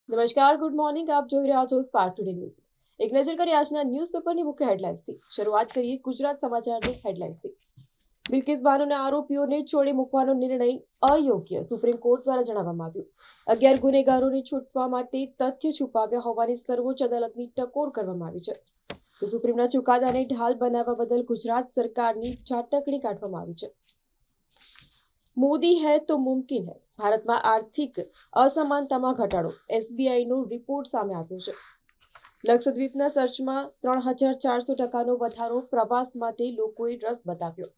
નમસ્કાર, good morning. આપ જોઈ રહ્યા છો સ્પાર્ક ટુડે ન્યૂઝ. એક નજર કરીએ આજના ન્યૂઝપેપરની મુખ્ય હેડલાઇન્સથી. શરૂઆત કરીએ ગુજરાત સમાચારની હેડલાઇન્સથી. બિલ્કિસ બાનોને આરોપીઓને છોડી મૂકવાનો નિર્ણય અયોગ્ય, સુપ્રીમ કોર્ટ દ્વારા જણાવવામાં આવ્યું. 11 ગુનેગારોને છૂટવા માટે તથ્ય છુપાવ્યા હોવાની સર્વોચ્ચ અદાલતની ટકોર કરવામાં આવી છે. તો સુપ્રીમના ચુકાદાને ઢાલ બનાવવા બદલ ગુજરાત સરકારની ઝાટકણી કાઢવામાં આવી છે. મોદી હૈ તો મુમકિન હૈ. ભારતમાં આર્થિક અસમાનતામાં ઘટાડો, એસબીઆઈનો રિપોર્ટ સામે આવ્યો છે. લક્ષદ્વીપના સર્ચમાં 3400% વધારો, પ્રવાસ માટે લોકોએ રસ બતાવ્યો.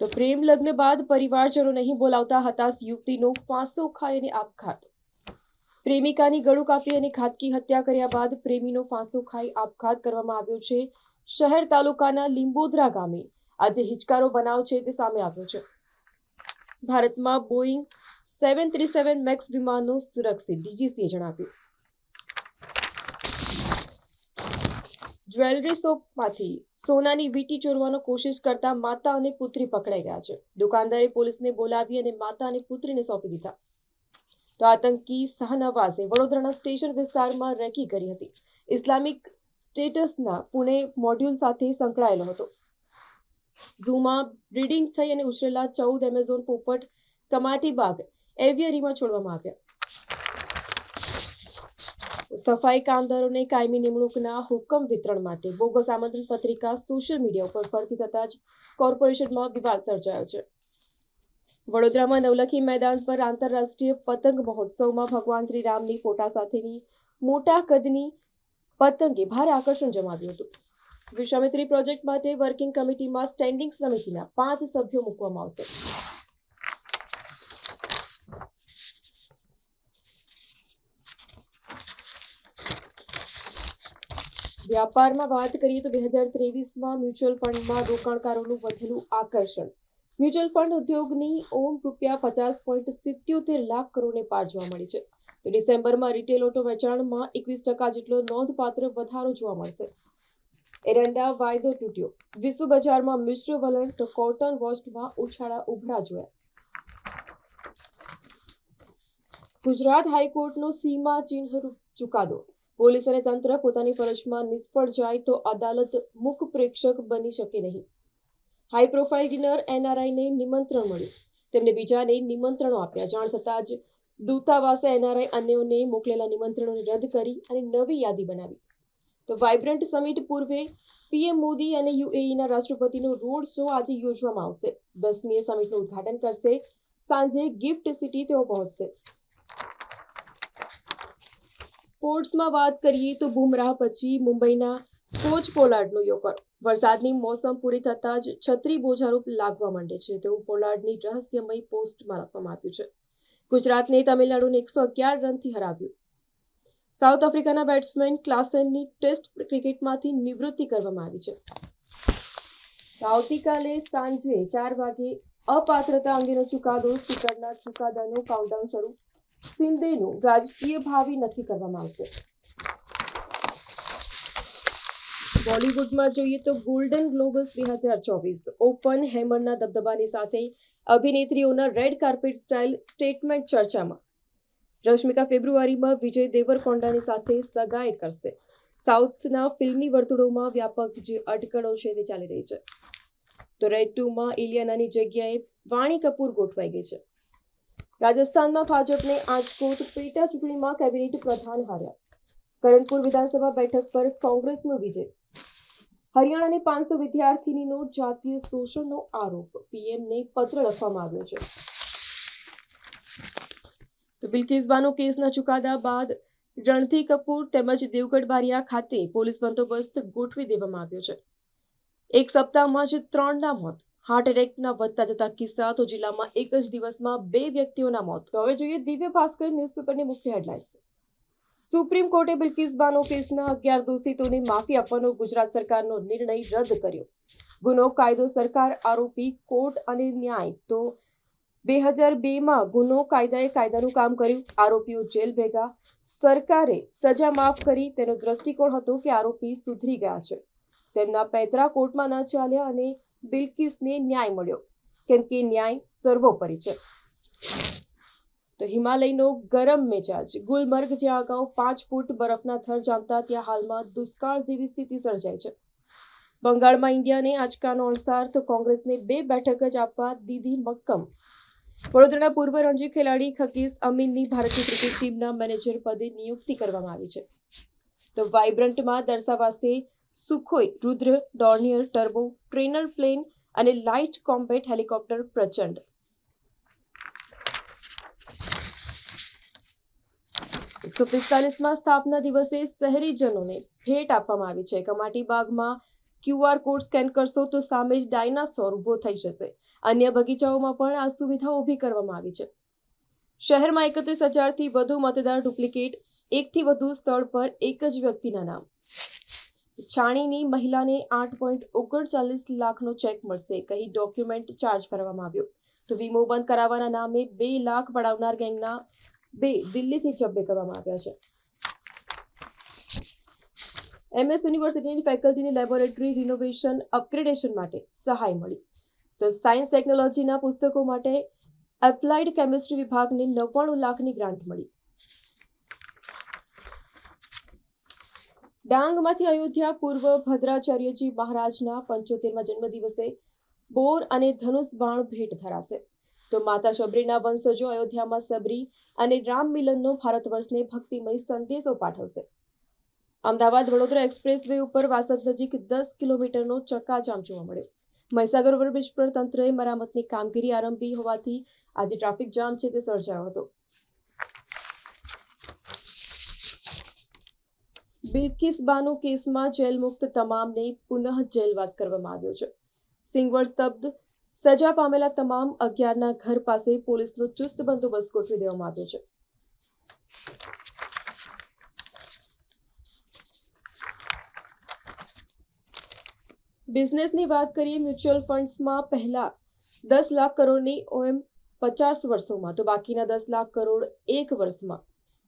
તો પ્રેમ લગ્ન બાદ પરિવારજનો નહીં બોલાવતા હતાશ યુવતીનો ફાંસો ખાઈ અને આપઘાત. પ્રેમિકાની ગળું કાપી અને ઘાતકી હત્યા કર્યા બાદ પ્રેમીનો ફાંસો ખાઈ આપઘાત કરવામાં આવ્યો છે. શહેર તાલુકાના લીંબોદરા ગામે આજે હિચકારો બનાવ છે તે સામે આવ્યો છે. ભારતમાં બોઈંગ 737 મેક્સ વિમાનો સુરક્ષિત, ડીજીસીએ જણાવ્યું. જ્વેલરી શોપમાંથી સોનાની વીંટી ચોરવાનો કોશિશ કરતા માતા અને પુત્રી પકડાઈ ગયા છે. દુકાનદારે પોલીસને બોલાવી અને માતા અને પુત્રીને સોંપી દીધા. તો આતંકી શાહનવાઝે વડોદરાના સ્ટેશન વિસ્તારમાં રેકી કરી હતી. ઇસ્લામિક સ્ટેટસના પુણે મોડ્યુલ સાથે સંકળાયેલો હતો. ઝૂમાં બ્રીડિંગ થઈ અને ઉછરેલા 14 એમેઝોન પોપટ કમાટીબાગ એવિયરીમાં છોડવામાં આવ્યા. સફાઈ કામદારોને કાયમી નિમણૂકના હુકમ વિતરણ માટે બોગસ આમંત્રણ પત્રિકા સોશિયલ મીડિયા ઉપર ફરતી થતાં જ કોર્પોરેશનમાં વિવાદ સર્જાયો છે. વડોદરામાં નવલખી મેદાન પર આંતરરાષ્ટ્રીય પતંગ મહોત્સવમાં ભગવાન શ્રી રામની ફોટા સાથેની મોટા કદની પતંગે ભારે આકર્ષણ જમાવ્યું હતું. વિશ્વામિત્રી પ્રોજેક્ટ માટે વર્કિંગ કમિટીમાં સ્ટેન્ડિંગ સમિતિના 5 સભ્યો મૂકવામાં આવશે. વ્યાપારમાં વાત કરીએ તો 2023માં મ્યુચ્યુઅલ ફંડમાં રોકાણકારોનું વધેલું આકર્ષણ. મ્યુચ્યુઅલ ફંડ ઉદ્યોગની ઓમ ₹50.77 લાખ કરોડને પાર જોવા મળી છે. તો ડિસેમ્બરમાં રિટેલ ઓટો વેચાણમાં 21% જેટલો નોંધપાત્ર વધારો જોવા મળશે. એરંડા વાયદો તૂટ્યો. વિશ્વ બજારમાં મિશ્ર વલણ, તો કોટન વોસ્ટમાં ઉછાળા ઉભરા જોયા. ગુજરાત હાઈકોર્ટનો સીમાચિહ્ન ચુકાદો. પોલીસ અને તંત્ર પોતાની ફરજમાં નિષ્ફળ જાય તો અદાલત મુખ પ્રેક્ષક બની શકે નહીં. હાઈ પ્રોફાઇલ ડિનર એનઆરઆઈને નિમંત્રણ મળ્યું. તેમને બીજાને નિમંત્રણો આપ્યા. જાણ થતાં જ દૂતાવાસે એનઆરઆઈ અન્યોને મોકલેલા નિમંત્રણોને રદ કરી અને નવી યાદી બનાવી. તો વાઇબ્રન્ટ સમિટ પૂર્વે પીએમ મોદી અને યુએઈના રાષ્ટ્રપતિનો રોડ શો આજે યોજવામાં આવશે. 10મીએ સમિટનું ઉદ્ઘાટન કરશે. સાંજે ગિફ્ટ સિટી તેઓ પહોંચશે. સ્પોર્ટ્સમાં વાત કરીએ તો બુમરાહ પછી મુંબઈના કોચ પોલાર્ડનો યોકર. વરસાદની મોસમ પૂરી થતાં જ છત્રી બોજારૂપ લાગવા માંડે છે તેવું પોલાર્ડની રહસ્યમય પોસ્ટમાં લખવામાં આવ્યું છે. ગુજરાતને તમિલનાડુને 111 રનથી હરાવ્યું. સાઉથ આફ્રિકાના બેટ્સમેન ક્લાસનની ટેસ્ટ ક્રિકેટમાંથી નિવૃત્તિ કરવામાં આવી છે. આવતીકાલે સાંજે 4 વાગે અપાત્રતા અંગેનો ચુકાદો. સ્પીકરના ચુકાદાનો કાઉન્ટડાઉન શરૂ. શિંદેનું રાજકીય ભાવિ નક્કી કરવામાં આવશે. બોલિવૂડમાં જોઈએ તો ગોલ્ડન ગ્લોબસ 2024 ઓપન હેમરના દબદબાની સાથે અભિનેત્રીઓના રેડ કાર્પેટ સ્ટાઇલ સ્ટેટમેન્ટ ચર્ચામાં. રશ્મિકા ફેબ્રુઆરીમાં વિજય દેવરકોંડાની સાથે સગાઈ કરશે. સાઉથના ફિલ્મી વર્તુળોમાં વ્યાપક જે અટકળો છે તે ચાલી રહી છે. તો રેડ 2માં ઇલિયાનાની જગ્યાએ વાણી કપૂર ગોઠવાઈ ગઈ છે. રાજસ્થાનમાં ભાજપને આજકોટ પેટા ચૂંટણીમાં કેબિનેટ પ્રધાન હાર્યા. કરણપુર વિધાનસભા બેઠક પર કોંગ્રેસનો વિજય. હરિયાણાની 500 વિદ્યાર્થીનીનો જાતીય શોષણનો આરોપ. પીએમને પત્ર લખવામાં આવ્યો છે. તો બિલ્કિસ બાનો કેસના ચુકાદા બાદ રણધીર કપૂર તેમજ દેવગઢ બારિયા ખાતે પોલીસ બંદોબસ્ત ગોઠવી દેવામાં આવ્યો છે. એક સપ્તાહમાં જ 3ના મોત. હાર્ટ એટેકના વધતા જતા કિસ્સા. તો જિલ્લામાં એક જ દિવસમાં 2 વ્યક્તિઓના મોત. તો હવે જોઈએ દિવ્ય ભાસ્કર ન્યૂઝપેપરની મુખ્ય હેડલાઇન્સ. સુપ્રીમ કોર્ટે બિલ્કિસ બાનો કેસના 11 દોષિતોને માફી આપવાનો ગુજરાત સરકારનો નિર્ણય રદ કર્યો. ગુનો કાયદો સરકાર આરોપી કોર્ટ અને ન્યાય. તો 2002માં ગુનો કાયદાએ કાયદાનું કામ કર્યું. આરોપીઓ જેલ ભેગા. સરકારે સજા માફ કરી. તેનો દ્રષ્ટિકોણ હતો કે આરોપી સુધરી ગયા છે. તેમના પેતરા કોર્ટમાં ન ચાલ્યા અને બિલ્કિસને ન્યાય મળ્યો કેમ કે ન્યાય સર્વોપરી છે. તો હિમાલયનો ગરમ મેજાજ ગુલમર્ગ, જ્યાં અગાઉ 5 ફૂટ બરફના થર જામતા, ત્યાં હાલમાં દુષ્કાળ જેવી સ્થિતિ સર્જાઈ છે. બંગાળમાં ઇન્ડિયાને આંચકાનો અણસાર, તો કોંગ્રેસને 2 બેઠક જ આપવા દીધી મક્કમ. વડોદરાના પૂર્વ રણજી ખેલાડી ખકીસ અમીનની ભારતીય ક્રિકેટ ટીમના મેનેજર પદે નિયુક્તિ કરવામાં આવી છે. તો વાઇબ્રન્ટમાં દર્શાવાશે સુખોઈ, રુદ્ર, ડોર્નિયર, ટર્બો, ટ્રેનર પ્લેન અને લાઇટ કોમ્બેટ હેલિકોપ્ટર પ્રચંડ. 145માં સ્થાપના દિવસે શહેરીજનોને ભેટ આપવામાં આવી છે. કમાટી બાગમાં QR કોડ સ્કેન કરશો તો સામે જ ડાયનાસોર ઊભો થઈ જશે. અન્ય બગીચાઓમાં પણ આ સુવિધા ઊભી કરવામાં આવી છે. શહેરમાં 31,000થી વધુ મતદાર ડુપ્લિકેટ, 1થી વધુ સ્થળ પર એક જ વ્યક્તિના નામ. છાણીની મહિલાને 8.39 લાખનો ચેક મળશે, કહી ડોક્યુમેન્ટ ચાર્જ કરવામાં આવ્યો. તો વીમો બંધ કરાવવાના નામે 2 લાખ પડાવનાર ગેંગના 2 દિલ્હીથી ઝબ્બે કરવામાં આવ્યા છે. MS યુનિવર્સિટીની ફેકલ્ટીની લેબોરેટરી રિનોવેશન અપગ્રેડેશન માટે સહાય મળી. તો સાયન્સ ટેકનોલોજીના પુસ્તકો માટે એપ્લાઇડ કેમિસ્ટ્રી વિભાગને 99 લાખની ગ્રાન્ટ મળી. ડાંગમાંથી અયોધ્યા પૂર્વ ભદ્રાચાર્યજી મહારાજના 75મા જન્મદિવસે બોર અને ધનુષ બાણ ભેટ ધરાશે. તો માતા શબરીના વંશજો અયોધ્યામાં સબરી અને રામ મિલનનો ભારત વર્ષને ભક્તિમય સંદેશો પાઠવશે. અમદાવાદ વડોદરા એક્સપ્રેસ વે ઉપર વાસદ નજીક 10 કિલોમીટરનો ચક્કાજામ જોવા મળ્યો. મહીસાગર ઓવરબ્રિજ પર તંત્રએ મરામતની કામગીરી આરંભી હોવાથી આજે ટ્રાફિક જામ છે તે સર્જાયો હતો. બિલ્કિસ બાનો કેસમાં જેલમુક્ત તમામને પુનઃ જેલવાસ કરવામાં આવ્યો છે. સિંગવડ સ્તબ્ધ, સજા પામેલા તમામ 11ના ઘર પાસે પોલીસનો ચુસ્ત બંદોબસ્ત ગોઠવી દેવામાં આવ્યો છે. બિઝનેસની વાત કરીએ. મ્યુચ્યુઅલ ફંડ્સમાં પહેલા 10 લાખ કરોડની OM 50 વર્ષોમાં, તો બાકીના 10 લાખ કરોડ 1 વર્ષમાં.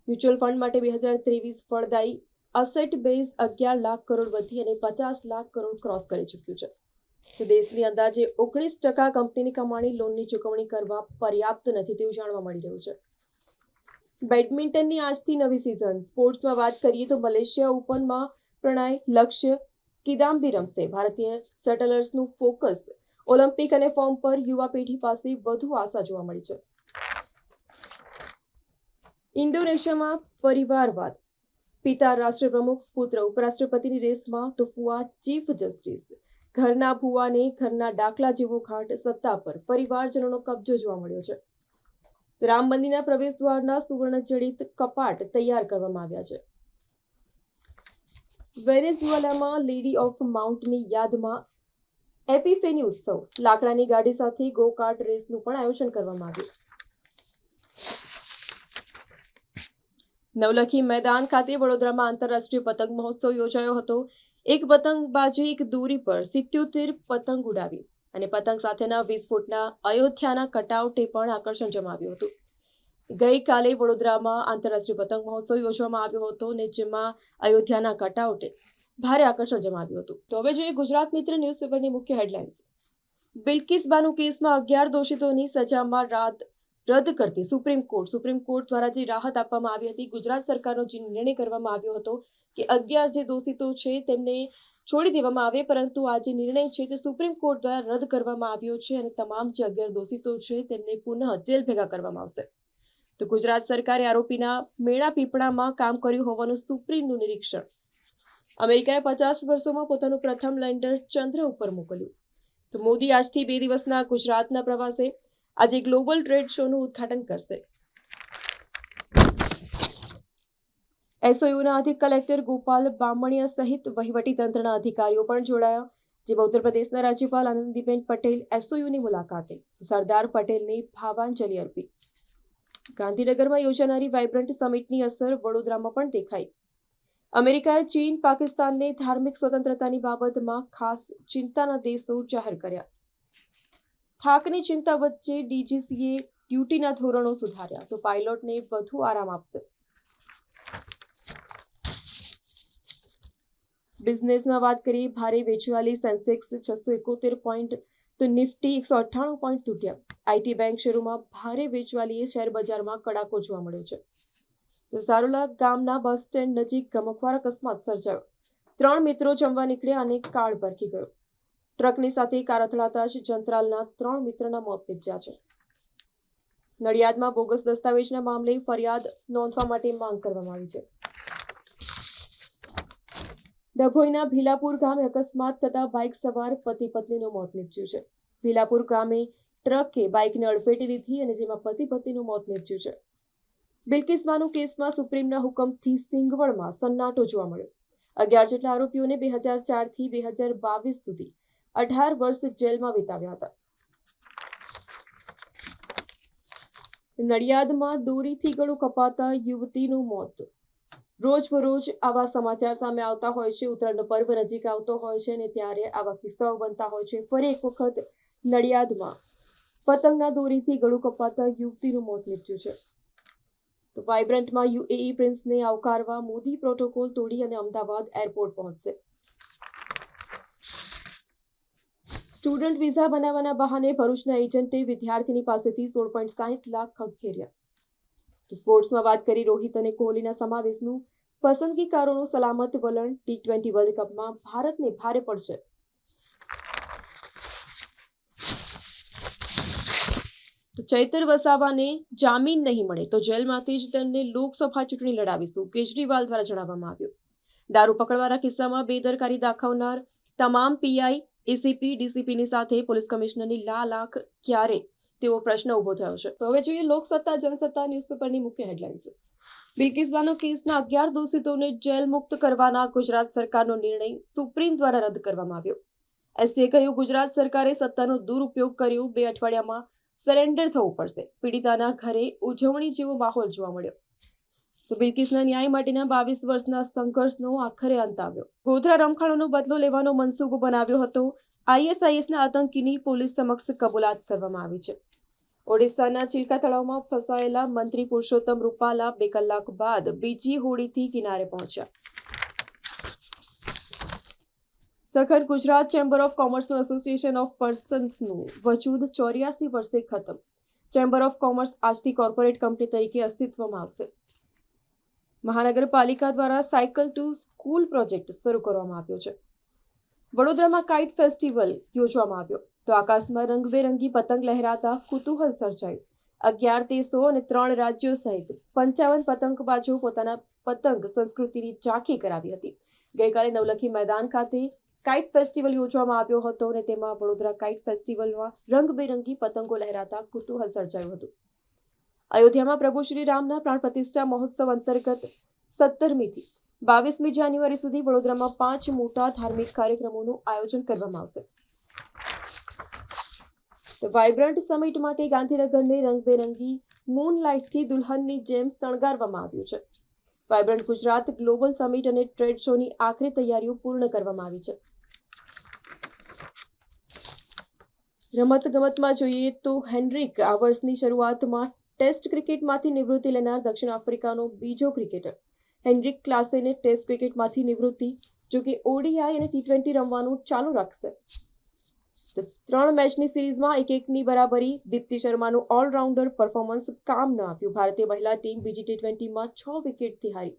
મ્યુચ્યુઅલ ફંડ માટે 2023 ફળદાયી. અસેટ બેઝ 11 લાખ કરોડ વધી અને 50 લાખ કરોડ ક્રોસ કરી ચૂક્યું છે. તો દેશની અંદાજે 19% કંપનીની કમાણી લોનની ચૂકવણી કરવા પર્યાપ્ત નથી તેવું જાણવા મળી રહ્યું છે. બેડમિન્ટનની આજથી નવી સિઝન. સ્પોર્ટ્સમાં વાત કરીએ તો મલેશિયા ઓપનમાં પ્રણય, લક્ષ્ય, કિદામ્બી રમશે. ભારતીય શટલર્સનું ફોકસ ઓલિમ્પિક અને ફોર્મ પર. યુવા પેઢી પાસે વધુ આશા જોવા મળી છે. ઇન્ડોનેશિયામાં પરિવારવાદ. પિતા રાષ્ટ્રપ્રમુખ, પુત્ર ઉપરાષ્ટ્રપતિની રેસમાં, તો ફુવા ચીફ જસ્ટિસ. ઘરના ભુવાને ઘરના દાખલા જેવો ઘાટ. સત્તા પર પરિવારજનોનો કબજો જોવા મળ્યો છે. રામ મંદિરના પ્રવેશ દ્વારના સુવર્ણજડિત કપાટ તૈયાર કરવામાં આવ્યા છે. વેનેઝુએલામાં લેડી ઓફ માઉન્ટની યાદમાં એપિફેની ઉત્સવ. લાકડાની ગાડી સાથે ગો કાર્ટ રેસનું પણ આયોજન કરવામાં આવ્યું. નવલખી મેદાન ખાતે વડોદરામાં આંતરરાષ્ટ્રીય પતંગ મહોત્સવ યોજાયો હતો. એક પતંગબાજે એક દોરી પર 77 પતંગ ઉડાવી અને પતંગ સાથેના 20 ફૂટના અયોધ્યાના કટઆઉટે પણ આકર્ષણ જમાવ્યું હતું. ગઈકાલે વડોદરામાં આંતરરાષ્ટ્રીય પતંગ મહોત્સવ યોજવામાં આવ્યો હતો અને જેમાં અયોધ્યાના કટઆઉટે ભારે આકર્ષણ જમાવ્યું હતું. તો હવે જોઈએ ગુજરાત મિત્ર ન્યૂઝપેપરની મુખ્ય હેડલાઇન્સ. બિલ્કિસ બાનો કેસમાં 11 દોષિતોની સજામાં રદ કરતી સુપ્રીમ કોર્ટ દ્વારા જે રાહત આપવામાં આવી હતી, ગુજરાત સરકારનો જે નિર્ણય કરવામાં આવ્યો હતો કે 11 જે દોષિતો છે તેમને છોડી દેવામાં આવે, પરંતુ આ જે નિર્ણય છે તે સુપ્રીમ કોર્ટ દ્વારા રદ કરવામાં આવ્યો છે અને તમામ જે 11 દોષિતો છે તેમને પુનઃ જેલ ભેગા કરવામાં આવશે. તો ગુજરાત સરકારે આરોપીના મેણા પીપળામાં કામ કર્યું હોવાનું સુપ્રીમનું નિરીક્ષણ. અમેરિકાએ 50 વર્ષોમાં પોતાનું પ્રથમ લેન્ડર ચંદ્ર ઉપર મોકલ્યું. તો મોદી આજથી 2 દિવસના ગુજરાતના પ્રવાસે. આજે ગ્લોબલ ટ્રેડ શોનું ઉદ્ઘાટન કરશે. SOUના અધિક કલેક્ટર ગોપાલ બામણિયા સહિત વહીવટીતંત્રના અધિકારીઓ પણ જોડાયા. જેમાં ઉત્તર પ્રદેશના રાજ્યપાલ આનંદીબેન પટેલ SOUની મુલાકાતે. સરદાર પટેલને ભાવાંજલિ અર્પી. ગાંધીનગરમાં યોજાનારી વાઇબ્રન્ટ સમિટની અસર વડોદરામાં પણ દેખાઈ. અમેરિકાએ ચીન, પાકિસ્તાનને ધાર્મિક સ્વતંત્રતાની બાબતમાં ખાસ ચિંતાના દેશો જાહેર કર્યા. થાકની ચિંતા વચ્ચે DGCએ ડ્યુટીના ધોરણો સુધાર્યા. તો પાયલોટને વધુ આરામ આપશે. બિઝનેસમાં વાત કરીએ. ભારે વેચવાલી. સેન્સેક્સ 671 પોઈન્ટ, તો નિફ્ટી 198 પોઈન્ટ તૂટ્યા. આઈટી બેંક શેરોમાં ભારે વેચવાલીએ શેર બજારમાં કડાકો જોવા મળ્યો છે. તો સારોલા ગામના બસ સ્ટેન્ડ નજીક ગમખ્વાર અકસ્માત સર્જાયો. 3 મિત્રો જમવા નીકળ્યા અને કાર ભરખી ગયો. ટ્રકની સાથે કાર અથડાતા જ જંત્રાલના 3 મિત્રના મોત નીપજ્યા છે. નડિયાદમાં બોગસ દસ્તાવેજના મામલે ફરિયાદ નોંધવા માટે માંગ કરવામાં આવી છે. ડભોઈના ભીલાપુર ગામે અકસ્માત થતા બાઇક સવાર પતિ પત્નીનું મોત નીપજ્યું છે. ભીલાપુર ગામે ટ્રકે બાઇકને અડફેટે લીધી અને જેમાં પતિ પત્નીનું મોત નીપજ્યું છે. બિલ્કિસ બાનુ કેસમાં સુપ્રીમના હુકમથી સિંગવડમાં સન્નાટો જોવા મળ્યો. 11 જેટલા આરોપીઓને 2004 થી 2022 સુધી 18 વર્ષ જેલમાં વિતાવ્યા હતા. નડિયાદમાં દોરીથી ગળું કપાતા યુવતીનું મોત. રોજબરોજ આવા સમાચાર સામે આવતા હોય છે. ઉત્તરાયણનો પર્વ નજીક આવતો હોય છે અને ત્યારે આવા કિસ્સાઓ બનતા હોય છે. ફરી એક વખત નડિયાદમાં પતંગના દોરીથી ગળું કપાતા યુવતીનું મોત નીપજ્યું છે. તો વાઇબ્રન્ટમાં યુએઈ પ્રિન્સને આવકારવા મોદી પ્રોટોકોલ તોડી અને અમદાવાદ એરપોર્ટ પહોંચશે. સ્ટુડન્ટ વિઝા બનાવવાના બહાને ભરૂચના એજન્ટે વિદ્યાર્થીની પાસેથી 16.60 લાખ ખંખેર્યા. તો સ્પોર્ટ્સમાં વાત કરી રોહિત અને કોહલીના સમાવેશનું પસંદગીકારોનું સલામત વલણ. T20 વર્લ્ડ કપમાં ભારતને ભારે પડશે. તો ચૈતર વસાવાને જામીન નહીં મળે તો જેલમાંથી જ તેમને લોકસભા ચૂંટણી લડાવીશું, કેજરીવાલ દ્વારા જણાવવામાં આવ્યું. દારૂ પકડવાના કિસ્સામાં બેદરકારી દાખવનાર તમામ પીઆઈ, એસીપી, ડીસીપીની સાથે પોલીસ કમિશનરની લાખ ક્યારે તેવો પ્રશ્ન ઉભો થયો છે. તો હવે જોઈએ લોકસત્તા જનસત્તા ન્યૂઝપેપરની મુખ્ય હેડલાઇન્સ. બિલ્કિસ બાનો કેસના 11 દોષિતોને જેલ મુક્ત કરવાના ગુજરાત સરકારનો નિર્ણય સુપ્રીમ દ્વારા રદ કરવામાં આવ્યો. એસસીએ કહ્યું, ગુજરાત સરકારે સત્તાનો દુરુપયોગ કર્યો. 2 અઠવાડિયામાં સરેન્ડર થવું પડશે. પીડિતાના ઘરે ઉજવણી જેવો માહોલ જોવા મળ્યો. તો બિલ્કિસના ન્યાય માટેના 22 વર્ષના સંઘર્ષનો આખરે અંત આવ્યો. ગોધરા રમખાણોનો બદલો લેવાનો મનસૂબો બનાવ્યો હતો. આઈએસઆઈએસના આતંકીની પોલીસ સમક્ષ કબૂલાત કરવામાં આવી છે. ઓડિશાના ચિલ્કા તળાવમાં ફસાયેલા મંત્રી પુરુષોત્તમ રૂપાલા 2 કલાક બાદ બીજી હોડીથી કિનારે પહોંચ્યા. સખત Gujarat chamber of commerce association of પર્સન્સનું વજૂદ 84 વર્ષે ખતમ. ચેમ્બર ઓફ કોમર્સ આજથી કોર્પોરેટ કંપની તરીકે અસ્તિત્વમાં આવશે. મહાનગરપાલિકા દ્વારા સાયકલ ટુ સ્કૂલ પ્રોજેક્ટ શરૂ કરવામાં આવ્યો છે. વડોદરામાં કાઇટ ફેસ્ટિવલ યોજવામાં આવ્યો. તો આકાશમાં રંગબેરંગી પતંગ લહેરાતા કુતૂહલ સર્જાયું. 11 દેશો અને 3 રાજ્યો સહિત 55 પતંગબાજો પોતાના પતંગ સંસ્કૃતિની ઝાંખી કરાવી હતી. ગઈકાલે નવલખી મેદાન ખાતે કાઇટ ફેસ્ટિવલ યોજવામાં આવ્યો હતો અને તેમાં વડોદરા કાઇટ ફેસ્ટિવલમાં રંગબેરંગી પતંગો લહેરાતા કુતૂહલ સર્જાયું હતું. અયોધ્યામાં પ્રભુ શ્રી રામના પ્રાણ પ્રતિષ્ઠા મહોત્સવ અંતર્ગત 17મી થી 22મી જાન્યુઆરી સુધી વડોદરામાં 5 મોટા ધાર્મિક કાર્યક્રમોનું આયોજન કરવામાં આવશે. તો વાઇબ્રન્ટ સમિટ માટે ગાંધીનગરને રંગબેરંગી મૂનલાઇટથી દુલ્હનની જેમ શણગારવામાં આવ્યું છે. વાઇબ્રન્ટ ગુજરાત ગ્લોબલ સમિટ અને ટ્રેડ શોની આખરી તૈયારીઓ પૂર્ણ કરવામાં આવી છે. રમતગમતમાં જોઈએ તો હેન્ડ્રિક આ વર્ષની શરૂઆતમાં ટેસ્ટ ક્રિકેટમાંથી નિવૃત્તિ લેનાર દક્ષિણ આફ્રિકાનો બીજો ક્રિકેટર. હેન્ડ્રિક ક્લાસેને ટેસ્ટ ક્રિકેટમાંથી નિવૃત્તિ, જોકે ઓડીઆઈ અને T20 રમવાનું ચાલુ રાખશે. તો 3 મેચની સિરીઝમાં 1-1ની બરાબરી. દીપ્તિ શર્માનું ઓલરાઉન્ડર પરફોર્મન્સ કામ ન આપ્યું. ભારતીય મહિલા ટીમ બીજી T20માં 6 વિકેટથી હારી.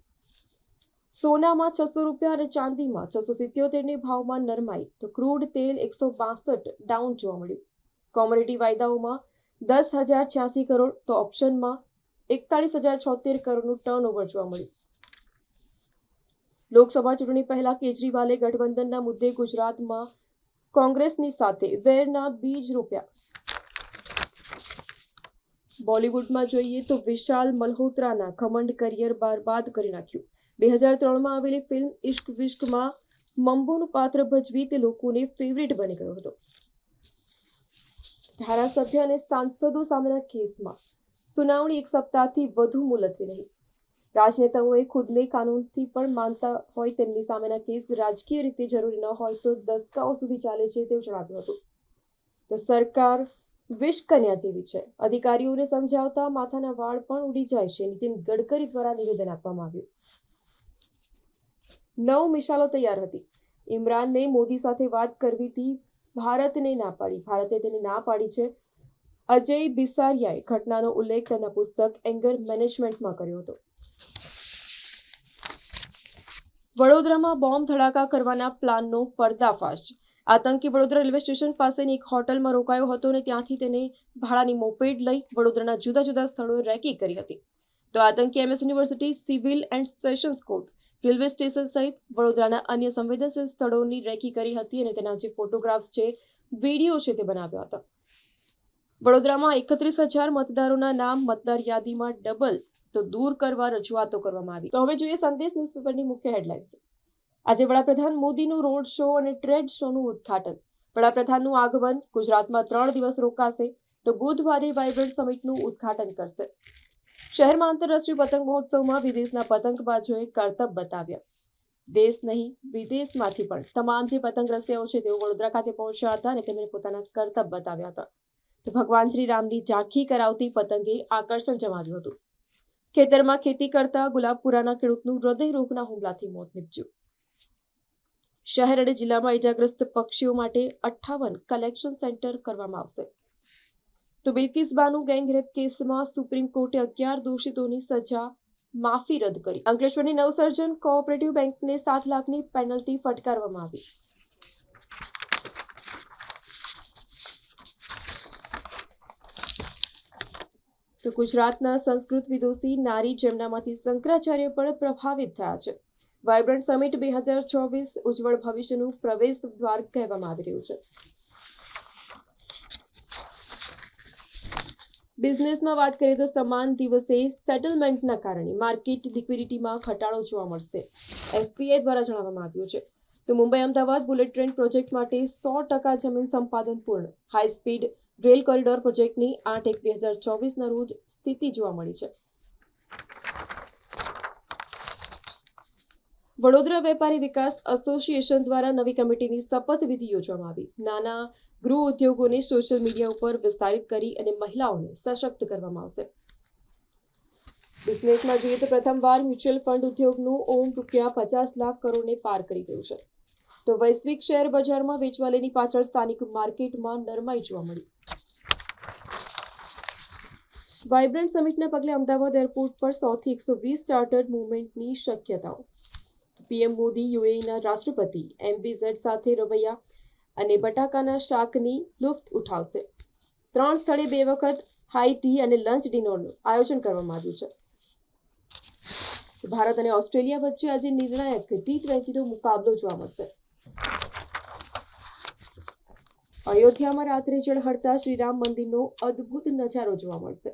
સોનામાં ₹600 અને ચાંદીમાં 677ની ભાવમાં નરમાઈ. તો ક્રૂડ તેલ 162 ડાઉન જોવા મળ્યું. કોમોડિટી વાયદાઓમાં 10,086 કરોડ તો ઓપ્શનમાં 41,076 કરોડનું ટર્નઓવર જોવા મળ્યું. લોકસભા ચૂંટણી પહેલા કેજરીવાલે ગઠબંધનના મુદ્દે ગુજરાતમાં કોંગ્રેસની સાથે વેરના બીજ રોપ્યા. બોલિવૂડમાં જોઈએ તો વિશાલ મલ્હોત્રાના ઘમંડ કરિયર બરબાદ કરી નાખ્યું. 2003માં આવેલી ફિલ્મ ઇશ્ક વિશ્કમાં મંબોનું પાત્ર ભજવી તે લોકોને ફેવરિટ બની ગયો હતો. ધારાસભ્ય અને સાંસદો સામેના કેસમાં સુનાવણી 1 સપ્તાહથી વધુ મુલતવી રહી. રાજનેતાઓએ ખુદને કાનૂનથી પણ માનતા હોય તેમની સામેના કેસ રાજકીય રીતે જરૂરી ન હોય તો દસકાઓ સુધી ચાલે છે તેવું જણાવ્યું હતું. તો સરકાર વિષકન્યા જેવી છે. અધિકારીઓને સમજાવતા માથાના વાળ પણ ઉડી જાય છે. નીતિન ગડકરી દ્વારા નિવેદન આપવામાં આવ્યું. 9 મિસાલો તૈયાર હતી. ઇમરાનને મોદી સાથે વાત કરવી હતી. ભારતે ના પાડી છે. અજય બિસારિયાએ ઘટનાનો ઉલ્લેખ તેમના પુસ્તક એંગર મેનેજમેન્ટમાં કર્યો હતો. વડોદરામાં બોમ્બ ધડાકા કરવાના પ્લાનનો પર્દાફાશ. આતંકી વડોદરા રેલવે સ્ટેશન પાસેની એક હોટલમાં રોકાયો હતો અને ત્યાંથી તેને ભાડાની મોપેડ લઈ વડોદરાના જુદા જુદા સ્થળોએ રેકી કરી હતી. તો આતંકી MS university, civil and sessions court, railway station સહિત વડોદરાના અન્ય સંવેદનશીલ સ્થળોની રેકી કરી હતી અને તેના જે ફોટોગ્રાફ્સ છે, વિડીયો છે તે બનાવ્યા હતા. વડોદરામાં 31,000 મતદારોના નામ મતદાર યાદીમાં ડબલ તો દૂર કરવા રજૂઆતો કરવામાં આવી. તો હવે જોઈએ સંદેશ ન્યૂઝપેપરની મુખ્ય હેડલાઇન્સ. આજે વડાપ્રધાન મોદીનું રોડ શો અને ટ્રેડ શોનું ઉદ્ઘાટન. વડાપ્રધાનનું આગમન. ગુજરાતમાં 3 દિવસ રોકાશે તો બુધવારે વાઇબ્રન્ટ સમિટનું ઉદ્ઘાટન કરશે. શહેરમાં આંતરરાષ્ટ્રીય પતંગ મહોત્સવમાં વિદેશના પતંગબાજોએ કરતબ બતાવ્યા. દેશ નહીં, વિદેશમાંથી પણ તમામ જે પતંગ રસિયાઓ છે તેઓ વડોદરા ખાતે પહોંચ્યા હતા અને તેમણે પોતાના કરતબ બતાવ્યા હતા. તો ભગવાન શ્રી રામની ઝાંખી કરાવતી પતંગે આકર્ષણ જમાવ્યું હતું. ખેતરમાં ખેતી કરતા ગુલાબપુરાના ખેડૂતનું હૃદયરોગના હુમલાથી મોત નીપજ્યું. શહેર અને જિલ્લામાં ઇજાગ્રસ્ત પક્ષીઓ માટે 58 કલેક્શન સેન્ટર કરવામાં આવશે. તો બિલ્કિસ બાનુ ગેંગરેપ કેસમાં સુપ્રીમ કોર્ટે 11 દોષિતોની સજા માફી રદ કરી. અંકલેશ્વરની નવસર્જન કોઓપરેટિવ બેંકને 7 લાખની પેનલ્ટી ફટકારવામાં આવી. તો ગુજરાતના સંસ્કૃત વિદુષી નારી જેમનામાંથી શંકરાચાર્ય પણ પ્રભાવિત થયા છે. વાઇબ્રન્ટ સમિટ 2024 ઉજ્જવળ ભવિષ્યનું પ્રવેશ દ્વાર કહેવામાં આવી રહ્યું છે. બિઝનેસમાં વાત કરીએ તો સમાન દિવસે સેટલમેન્ટના કારણે માર્કેટ લિક્વિડિટીમાં ઘટાડો જોવા મળશે, એફપીઆઈ દ્વારા જણાવવામાં આવ્યું છે. તો Mumbai Ahmedabad bullet train project માટે 100% જમીન સંપાદન પૂર્ણ. હાઈ સ્પીડ રેલ કોરિડોર પ્રોજેક્ટની 8/1/2024ના રોજ સ્થિતિ જોવા મળી છે. વડોદરા વેપારી વિકાસ એસોસિએશન દ્વારા નવી કમિટીની શપથવિધિ યોજવામાં આવી. નાના ગૃહ ઉદ્યોગોને સોશિયલ મીડિયા ઉપર વિસ્તારિત કરી અને મહિલાઓને સશક્ત કરવામાં આવશે. બિઝનેસમાં જોઈએ તો પ્રથમવાર મ્યુચ્યુઅલ ફંડ ઉદ્યોગનું ઓમ ₹50 લાખ કરોડને પાર કરી ગયું છે. તો વૈશ્વિક શેર બજારમાં વેચવાલીની પાછળ સ્થાનિક માર્કેટમાં નરમાઈ જોવા મળી. વાઇબ્રન્ટ સમિટના પગલે અમદાવાદ એરપોર્ટ પર 100 થી 120 ચાર્ટર્ડ મૂવમેન્ટની શક્યતાઓ. પીએમ મોદી યુએઈના રાષ્ટ્રપતિ એમબીઝેડ સાથે રવૈયા અને બટાકાના શાકની લુફ્ત ઉઠાવશે. 3 સ્થળે 2 વખત હાઈ ટી અને લંચ ડિનરનું આયોજન કરવામાં આવ્યું છે. ભારત અને ઓસ્ટ્રેલિયા વચ્ચે આજે નિર્ણાયક T20નો મુકાબલો જોવા મળશે. અયોધ્યામાં રાત્રે ઝળહળતા શ્રીરામ મંદિરનો અદ્ભુત નજારો જોવા મળશે.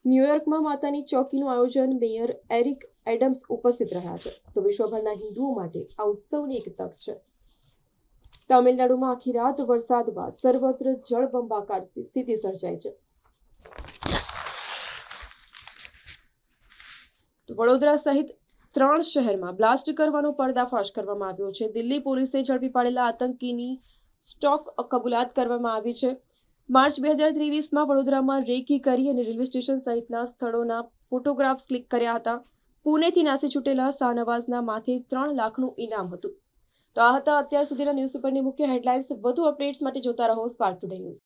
ન્યૂયોર્કમાં માતાની ચોકીનું આયોજન. મેયર એરિક એડમ્સ ઉપસ્થિત રહ્યા છે. તો વિશ્વભરના હિન્દુઓ માટે આ ઉત્સવની એક તક છે. તમિલનાડુમાં આખી રાત વરસાદ બાદ સર્વત્ર જળબંબાકાર સ્થિતિ સર્જાઈ છે. તો વડોદરા સહિત 3 શહેરમાં બ્લાસ્ટ કરવાનો પર્દાફાશ કરવામાં આવ્યો છે. દિલ્હી પોલીસે ઝડપી પાડેલા આતંકીની સ્ટોક કબૂલાત કરવામાં આવી છે. માર્ચ 2023માં વડોદરામાં રેકી કરી અને રેલવે સ્ટેશન સહિતના સ્થળોના ફોટોગ્રાફ્સ ક્લિક કર્યા હતા. પુણેથી નાસી છૂટેલા શાહનવાઝના માથે 3 લાખનું ઇનામ હતું. તો આ હતા અત્યાર સુધીના ન્યૂઝપેપરની મુખ્ય હેડલાઇન્સ. વધુ અપડેટ્સ માટે જોતા રહો સ્પાર્ક ટુડે ન્યૂઝ.